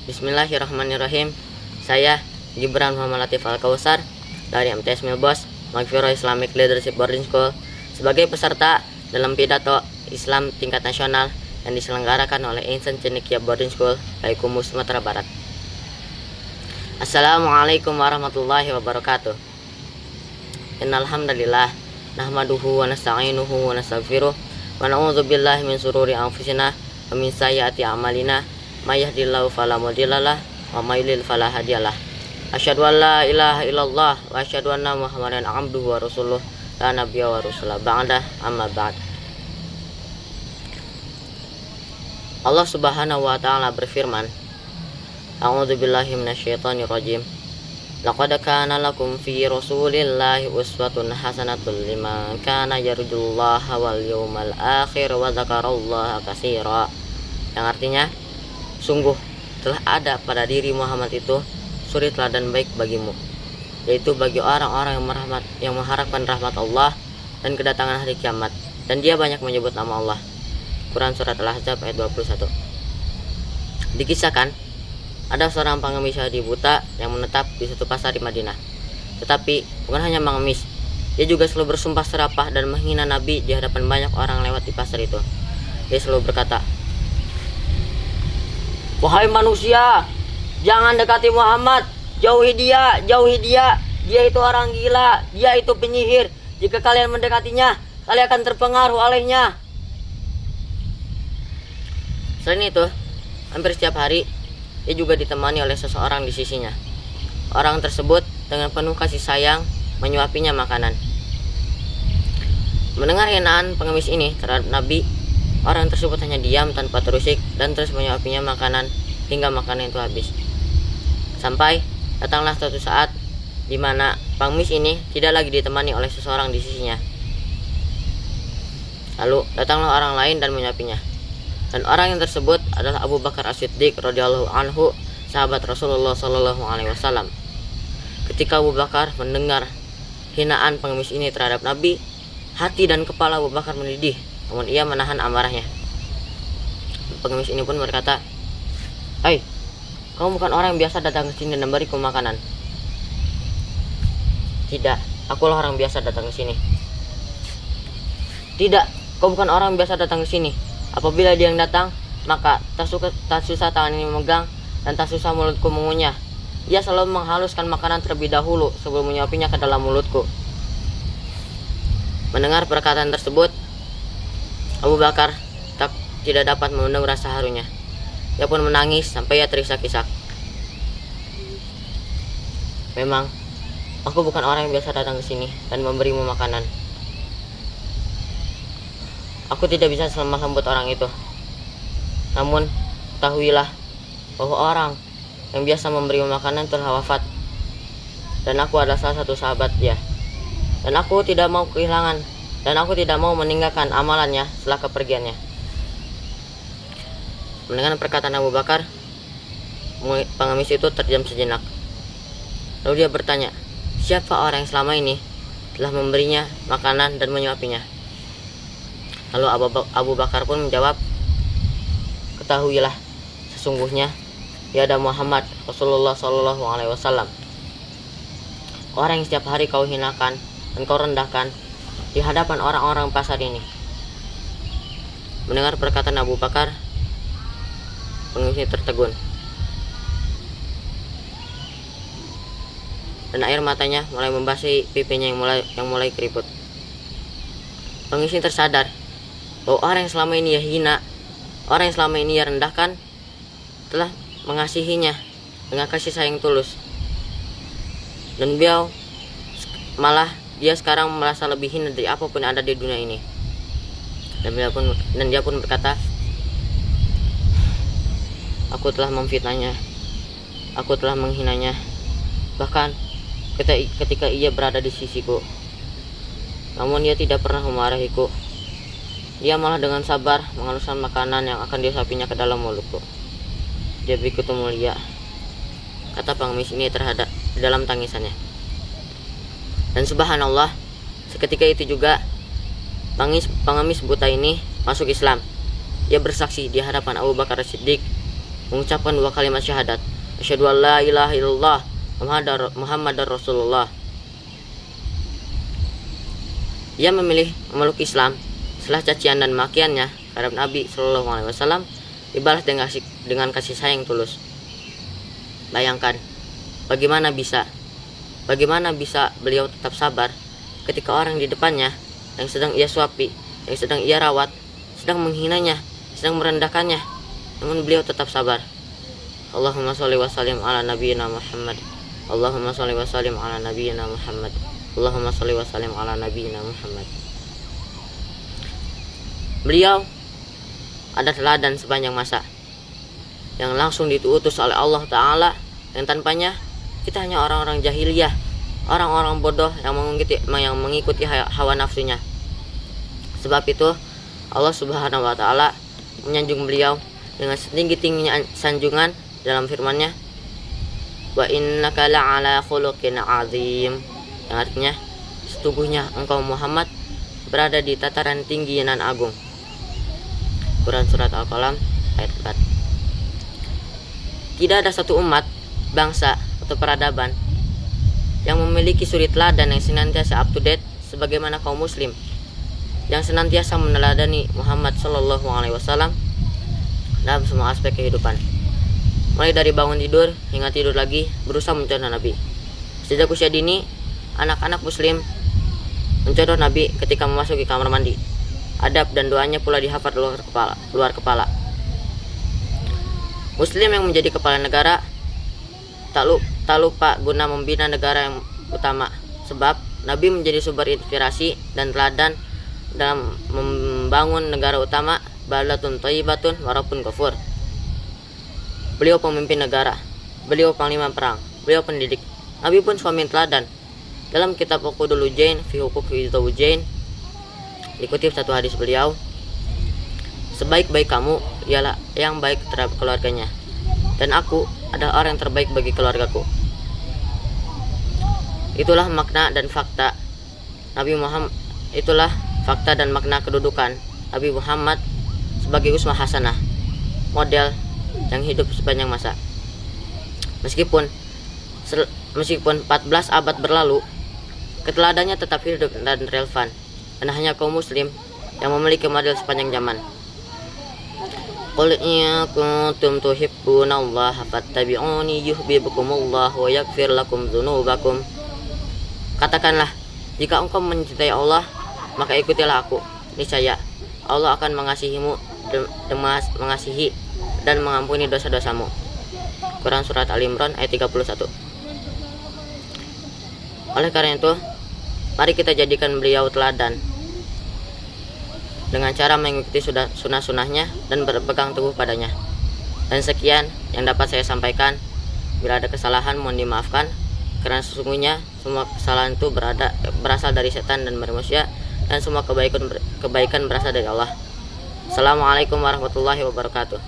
Bismillahirrahmanirrahim. Saya Gibran Muhammad Latif Al-Kausar dari MTS Milbos, Magfiro Islamic Leadership Boarding School, sebagai peserta dalam pidato Islam tingkat nasional yang diselenggarakan oleh Insan Cendekia Boarding School, Payakumbuh, Sumatera Barat. Assalamualaikum warahmatullahi wabarakatuh. Innal hamdalillah nahmaduhu wa nasta'inuhu wa nastaghfiruh wa na'udzu billahi min shururi anfusina wa min sayyiati a'malina may yahdihillahu fala mudhillalah wa may yudhlil fala hadiyalah. Asyhadu an la ilaha illallah wa asyhadu anna Muhammadan abduhu wa rasuluh la nabiyya wa rasula ba'da amma ba'd. Allah Subhanahu wa taala berfirman, A'udzu billahi minasyaitonir rajim. Laqad kana lakum fi Rasulillahi uswatun hasanatun liman kana yarjullaha wal yawmal akhir wa dzakarallaha katsira. Yang artinya, sungguh telah ada pada diri Muhammad itu suri teladan baik bagimu, yaitu bagi orang-orang yang mengharapkan rahmat Allah dan kedatangan hari kiamat, dan dia banyak menyebut nama Allah. Quran Surat Al-Ahzab ayat 21. Dikisahkan, ada seorang pengemis Yahudi buta yang menetap di suatu pasar di Madinah. Tetapi bukan hanya mengemis, dia juga selalu bersumpah serapah dan menghina Nabi di hadapan banyak orang lewat di pasar itu. Dia selalu berkata, "Wahai manusia, jangan dekati Muhammad, jauhi dia, dia itu orang gila, dia itu penyihir. Jika kalian mendekatinya, kalian akan terpengaruh olehnya." Selain itu, hampir setiap hari dia juga ditemani oleh seseorang di sisinya. Orang tersebut dengan penuh kasih sayang menyuapinya makanan. Mendengar hinaan pengemis ini terhadap Nabi, orang tersebut hanya diam tanpa terusik dan terus menyuapinya makanan hingga makanan itu habis. Sampai datanglah suatu saat di mana pengemis ini tidak lagi ditemani oleh seseorang di sisinya. Lalu datanglah orang lain dan menyuapinya. Dan orang yang tersebut adalah Abu Bakar As-Siddiq radhiyallahu anhu, sahabat Rasulullah sallallahu alaihi wasallam. Ketika Abu Bakar mendengar hinaan pengemis ini terhadap Nabi, hati dan kepala Abu Bakar mendidih, namun ia menahan amarahnya. Pengemis ini pun berkata, "Hai, kamu bukan orang yang biasa datang ke sini dan memberiku makanan." "Tidak, akulah orang biasa datang ke sini." "Tidak, kau bukan orang yang biasa datang ke sini. Apabila dia yang datang, maka tak susah tangan ini memegang dan tak susah mulutku mengunyah. Ia selalu menghaluskan makanan terlebih dahulu sebelum menyuapinya ke dalam mulutku." Mendengar perkataan tersebut, Abu Bakar tidak dapat membendung rasa harunya. Ia pun menangis sampai ia terisak-isak. "Memang, aku bukan orang yang biasa datang ke sini dan memberimu makanan. Aku tidak bisa selemah lembut orang itu. Namun, ketahuilah bahwa orang yang biasa memberimu makanan telah wafat, dan aku adalah salah satu sahabat dia. Dan aku tidak mau kehilangan, dan aku tidak mau meninggalkan amalannya setelah kepergiannya." Mendengar perkataan Abu Bakar, pengemis itu terdiam sejenak. Lalu dia bertanya, siapa orang yang selama ini telah memberinya makanan dan menyuapinya? Lalu Abu Bakar pun menjawab, "Ketahuilah, sesungguhnya dia ada Muhammad Rasulullah sallallahu alaihi wasallam, orang yang setiap hari kau hinakan dan kau rendahkan di hadapan orang-orang pasar ini." Mendengar perkataan Abu Bakar, pengemis tertegun dan air matanya mulai membasahi pipinya yang mulai keriput. Pengemis tersadar bahwa orang yang selama ini ia hina, orang yang selama ini ia rendahkan, telah mengasihinya dengan kasih sayang tulus. Dan dia sekarang merasa lebih hina dari apapun yang ada di dunia ini. Dan dia pun berkata, "Aku telah memfitnahnya, aku telah menghinanya, bahkan ketika ia berada di sisiku. Namun ia tidak pernah memarahiku. Dia malah dengan sabar menghaluskan makanan yang akan disuapinya ke dalam mulutku. Dia begitu mulia," kata pengemis ini di dalam tangisannya. Dan subhanallah, seketika itu juga pengemis buta ini masuk Islam. Ia bersaksi di hadapan Abu Bakar As-Siddiq mengucapkan 2 kalimat syahadat, asyhadu an la ilaha illallah Muhammadar Rasulullah. Ia memilih memeluk Islam setelah cacian dan makiannya terhadap Nabi Shallallahu Alaihi Wasallam dibalas dengan kasih sayang tulus. Bayangkan, bagaimana bisa beliau tetap sabar ketika orang di depannya yang sedang ia suapi, yang sedang ia rawat, sedang menghinanya, sedang merendahkannya, namun beliau tetap sabar. Allahumma sholli wa sallim ala nabiyyina Muhammad. Allahumma sholli wa sallim ala nabiyyina Muhammad. Allahumma sholli wa sallim ala nabiyyina Muhammad. Beliau ada teladan sepanjang masa yang langsung diutus oleh Allah Ta'ala, yang tanpanya kita hanya orang-orang jahiliyah, orang-orang bodoh yang mengikuti hawa nafsunya. Sebab itu Allah Subhanahu wa Ta'ala menyanjung beliau dengan setinggi-tingginya sanjungan dalam firman-Nya, wa innaka la'ala khuluqin azim, yang artinya sesungguhnya engkau Muhammad berada di tataran tinggi nan agung. Quran surat Al-Qalam ayat 4. Tidak ada satu umat, bangsa atau peradaban yang memiliki suri teladan yang senantiasa up to date sebagaimana kaum muslim yang senantiasa meneladani Muhammad Shallallahu Alaihi Wasallam dalam semua aspek kehidupan, mulai dari bangun tidur hingga tidur lagi berusaha mencontoh Nabi. Sejak usia dini, anak-anak muslim mencontoh Nabi ketika memasuki kamar mandi. Adab dan doanya pula dihafal luar kepala. Muslim yang menjadi kepala negara tak lupa guna membina negara yang utama, sebab Nabi menjadi sumber inspirasi dan teladan dalam membangun negara utama, baldatun thayyibatun warabun ghafur. Beliau pemimpin negara, beliau panglima perang, beliau pendidik. Nabi pun suami teladan. Dalam kitab Uqudul Ujain fi Huquqi Zawjain dikutip satu hadis beliau, sebaik-baik kamu ialah yang baik terhadap keluarganya, dan aku adalah orang yang terbaik bagi keluargaku. Itulah makna dan fakta Nabi Muhammad, itulah fakta dan makna kedudukan Nabi Muhammad sebagai uswah hasanah, model yang hidup sepanjang masa. Meskipun 14 abad berlalu, keteladannya tetap hidup dan relevan, dan hanya kaum muslim yang memiliki model sepanjang zaman. Qul in kuntum tuhibbunallaha fattabi'uni yuhibbukumullah wa yaghfir lakum dzunubakum. Katakanlah, jika engkau mencintai Allah, maka ikutilah aku. Niscaya Allah akan mengasihimu mengasihi dan mengampuni dosa-dosamu. Quran surat Al-Imran ayat 31. Oleh karena itu, mari kita jadikan beliau teladan dengan cara mengikuti sunnah-sunnahnya dan berpegang teguh padanya. Dan sekian yang dapat saya sampaikan. Bila ada kesalahan mohon dimaafkan, karena sesungguhnya semua kesalahan itu berasal dari setan dan manusia, dan semua kebaikan berasal dari Allah. Assalamualaikum warahmatullahi wabarakatuh.